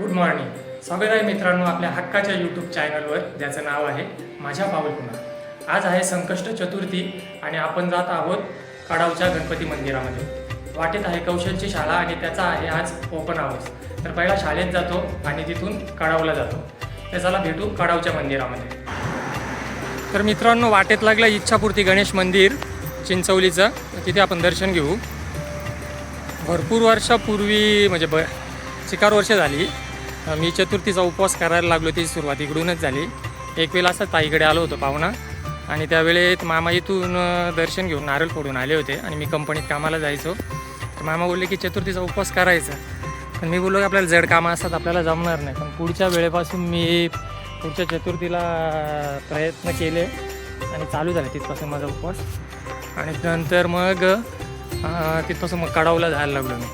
Good morning. स्वागत आहे मित्रांनो आपल्या हक्काच्या यूट्यूब चॅनलवर, ज्याचं नाव आहे माझ्या पाऊलखुणा. आज आहे संकष्ट चतुर्थी आणि आपण जात आहोत कडावच्या गणपती मंदिरामध्ये. वाटेत आहे कौशलची शाळा आणि त्याचा आहे आज ओपन हाऊस. तर पहिला शाळेत जातो आणि तिथून कडावला जातो. तर चला भेटू कडावच्या मंदिरामध्ये. तर मित्रांनो, वाटेत लागलं इच्छापूर्ती गणेश मंदिर चिंचवलीचं. तिथे आपण दर्शन घेऊ. भरपूर वर्षापूर्वी म्हणजे 4 वर्ष झाली मी चतुर्थीचा उपवास करायला लागलो. ती सुरुवात इकडूनच झाली. एक वेळेला असं ताईकडे आलो होतो पाहुणा, आणि त्यावेळेत मामा इथून दर्शन घेऊन नारळ फोडून आले होते आणि मी कंपनीत कामाला जायचो. तर मामा बोलले की चतुर्थीचा उपवास करायचा. पण मी बोललो की आपल्याला जड कामं असतात, आपल्याला जमणार नाही. पण पुढच्या वेळेपासून मी पुढच्या चतुर्थीला प्रयत्न केले आणि चालू झाले तिथपासून माझा उपवास. आणि नंतर मग तिथपासून मग कडावला जायला लागलो मी.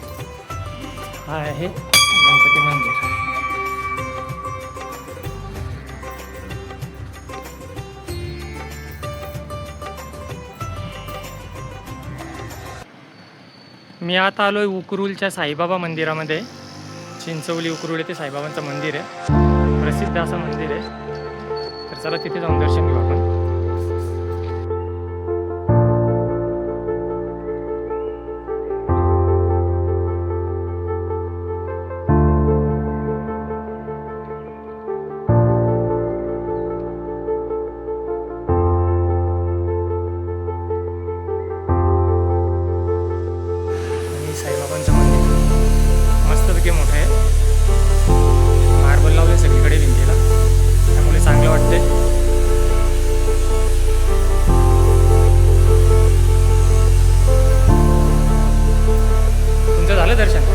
हा आहे गणपती मंदिर. मी आता आलो आहे उकरूलच्या साईबाबा मंदिरामध्ये. चिंचवली उकरूल येथे साईबाबांचं मंदिर आहे, प्रसिद्ध असं मंदिर आहे. तर चला तिथे जाऊन दर्शन घेऊ आपण. साईबाबांचं मंदिर मस्तपैकी मोठं आहे. मार्बल लावले सगळीकडे भिंतीला, त्यामुळे चांगलं वाटते. तुमचं झालं दर्शन?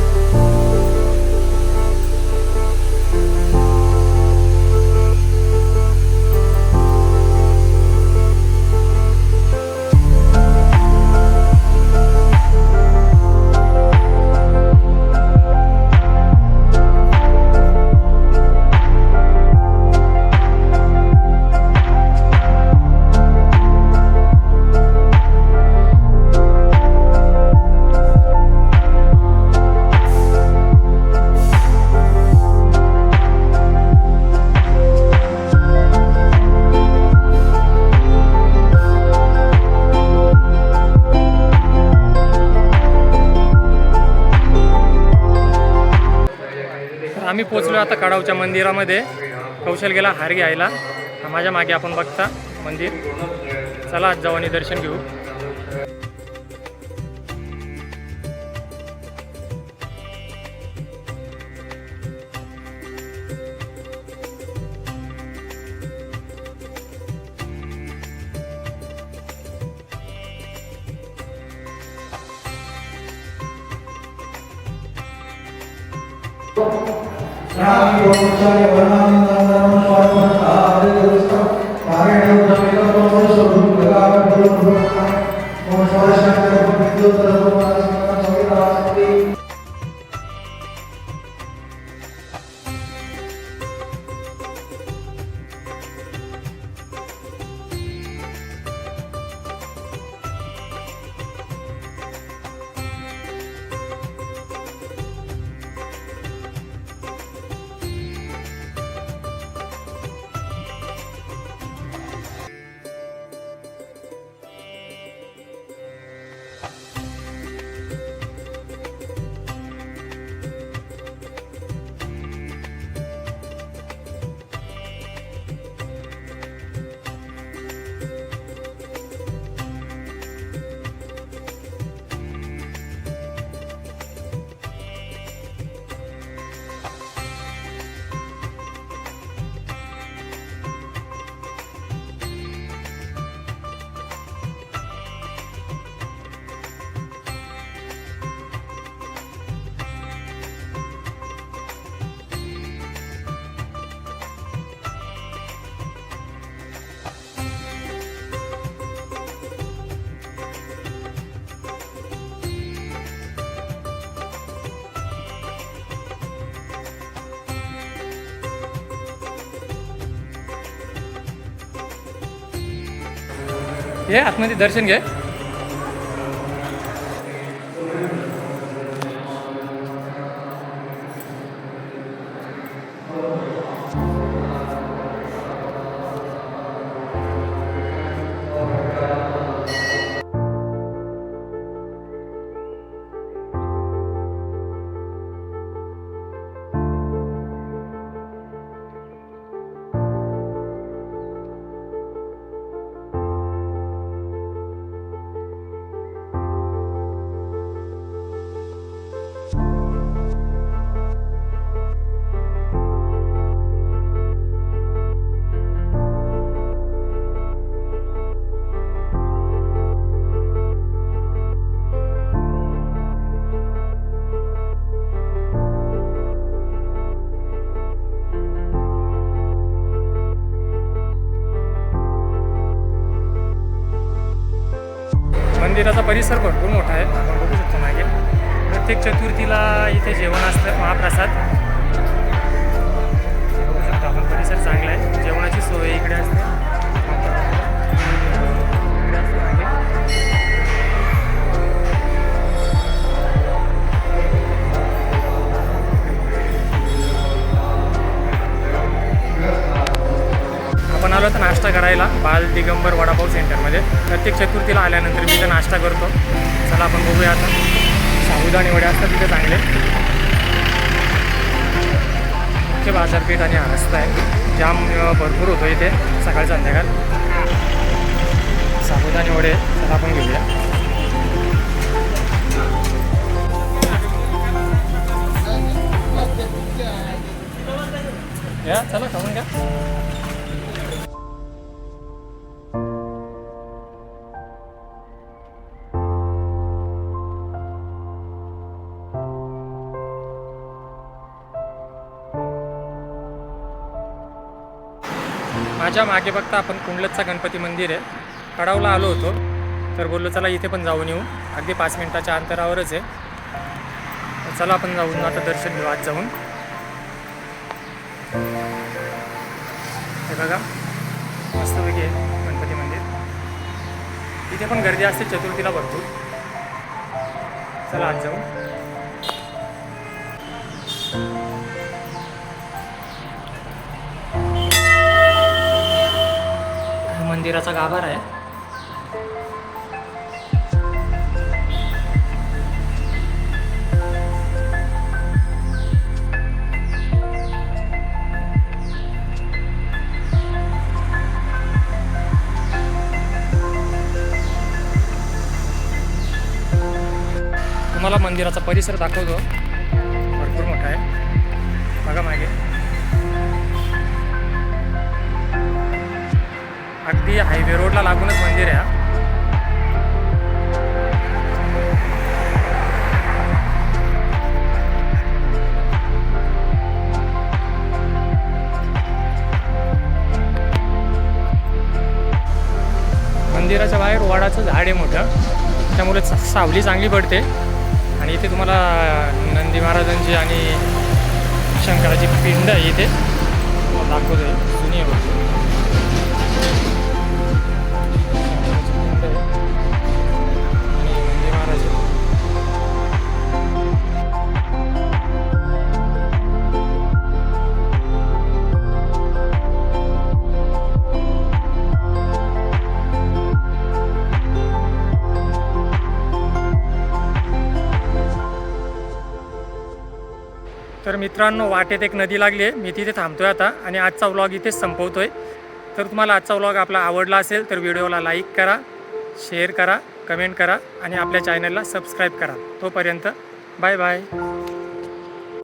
आम्ही पोचलो आता कडावच्या मंदिरामध्ये. कौशल गेला हार घ्यायला. माझ्या मागे आपण बघता मंदिर. चला आज जाऊ आणि दर्शन घेऊ. हे आतमध्ये दर्शन घे. मंदिराचा परिसर भरपूर मोठा आहे, आपण बघू शकतो मागे. प्रत्येक चतुर्थीला इथे जेवण असतं, महाप्रसाद. बघू शकतो आपण, परिसर चांगला आहे, जेवणाची सोय इकडे असते. आपण आलो तर नाश्ता करायला बाल दिगंबर वडापाव सेंटरमध्ये. प्रत्येक चतुर्थीला आल्यानंतर मी इथं नाश्ता करतो. चला आपण बघूया आता. साबुदाणे वडे असतात तिथे चांगले. मुख्य बाजारपेठ आणि हा रस्ता आहे, जाम भरपूर होतो इथे सकाळ संध्याकाळ. साबुदाणे वडे चला आपण घेऊया. या चला खाऊन घ्या. माझ्या मागे बघता आपण कुंडलतचा गणपती मंदिर आहे. कडावला आलो होतो तर बोललो चला इथे पण जाऊन येऊ. अगदी 5 मिनिटाच्या अंतरावरच आहे. चला आपण जाऊन आता दर्शन घेऊ आज जाऊन. हे बघा मस्तपैकी आहे गणपती मंदिर. इथे पण गर्दी असते चतुर्थीला भरपूर. चला आज जाऊ. मंदिराचा गाभारा आहे. तुम्हाला मंदिराचा परिसर दाखवतो, भरपूर मोठा आहे. बघा मागे अगदी हायवे रोडला लागूनच मंदिर आहे. मंदिराच्या बाहेर वडाचं झाड आहे मोठं, त्यामुळे सावली चांगली पडते. आणि इथे तुम्हाला नंदी महाराजांची आणि शंकराची पिंड आहे इथे दाखवतोय. जुनी आहे. तर मित्रांनो, वाटेत एक नदी लागली आहे, मी तिथे थांबतोय आता आणि आजचा व्लॉग इथेच संपवतोय. तर तुम्हाला आजचा व्लॉग आपला आवडला असेल तर व्हिडिओला लाईक करा, शेअर करा, कमेंट करा आणि आपल्या चॅनलला सबस्क्राईब करा. तोपर्यंत बाय बाय.